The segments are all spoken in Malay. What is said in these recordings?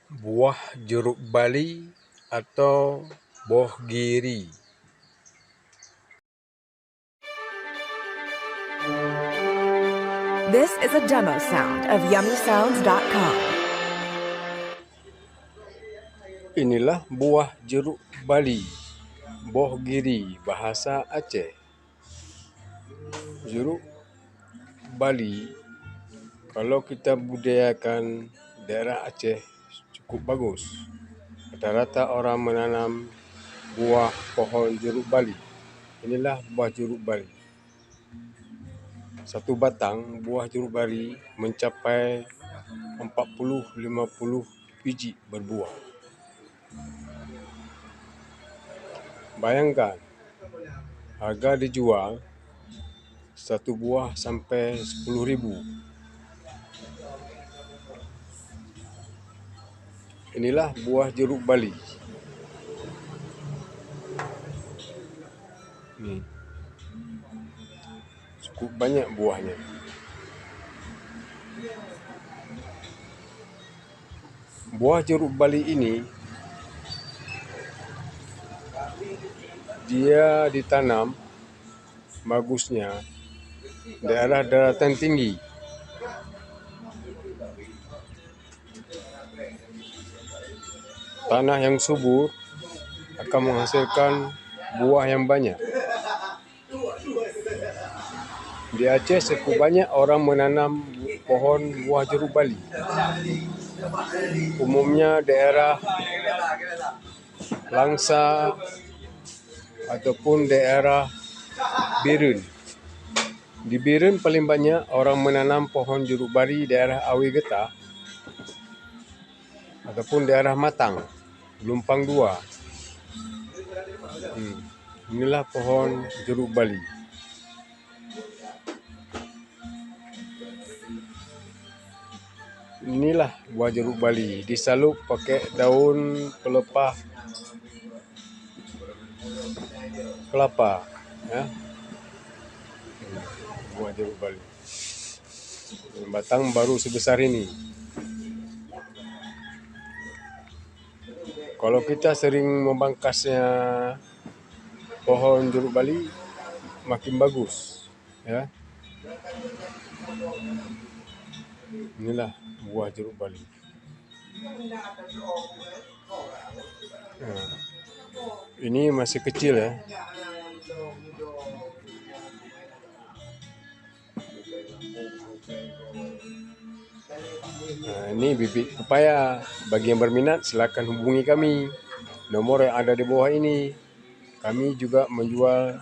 Buah jeruk bali atau bohgiri. This is a demo sound of YummySounds.com. Inilah buah jeruk bali, bohgiri bahasa Aceh. Jeruk bali, kalau kita budidayakan daerah Aceh cukup bagus. Rata-rata orang menanam buah pohon jeruk bali. Inilah buah jeruk bali. Satu batang buah jeruk bali mencapai 40-50 biji berbuah. Bayangkan, harga dijual satu buah sampai 10.000. Inilah buah jeruk bali. Ni cukup banyak buahnya. Buah jeruk bali ini dia ditanam bagusnya daerah daratan tinggi. Tanah yang subur akan menghasilkan buah yang banyak. Di Aceh cukup banyak orang menanam pohon buah jeruk bali. Umumnya daerah Langsa ataupun daerah Biren. Di Biren paling banyak orang menanam pohon jeruk bali daerah Awi Getah ataupun daerah Matang, Lumpang 2. Inilah pohon jeruk bali. Inilah buah jeruk bali, disalup pakai daun pelepah kelapa, ya. Buah jeruk bali. Batang baru sebesar ini. Kalau kita sering membangkasnya pohon jeruk bali, makin bagus, ya. Inilah buah jeruk bali. Ini masih kecil, ya. Ini bibit pepaya. Bagi yang berminat, silakan hubungi kami. Nomor yang ada di bawah ini. Kami juga menjual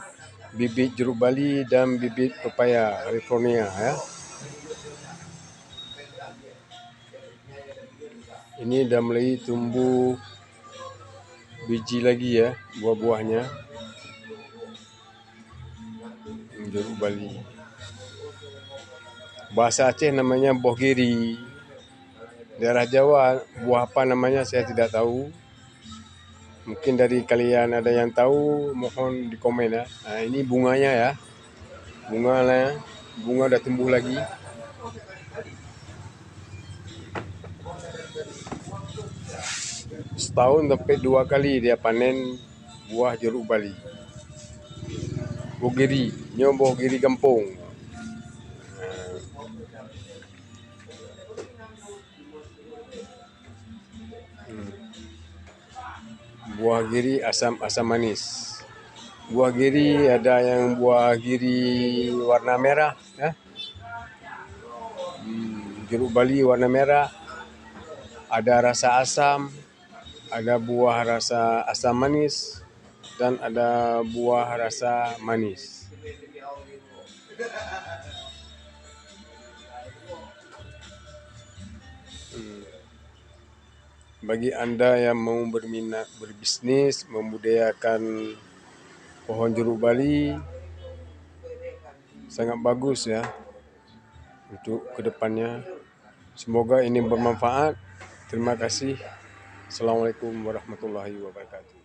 bibit jeruk bali dan bibit pepaya California, ya. Ini dah mulai tumbuh biji lagi, ya, buah-buahnya. Jeruk bali. Bahasa Aceh namanya bohgiri. Daerah Jawa buah apa namanya saya tidak tahu. Mungkin dari kalian ada yang tahu, mohon di komen, ya. Ini bunganya, ya. Bunga dah tumbuh lagi. Setahun sampai 2 kali dia panen buah jeruk bali. Bohgiri, nyo bohgiri kampung. Buah giri asam manis. Buah giri ada yang buah giri warna merah, ya. Jeruk bali warna merah. Ada rasa asam, ada buah rasa asam manis, dan ada buah rasa manis. Bagi Anda yang mau berminat berbisnis, membudidayakan pohon jeruk bali, sangat bagus, ya, untuk kedepannya. Semoga ini bermanfaat. Terima kasih. Assalamualaikum warahmatullahi wabarakatuh.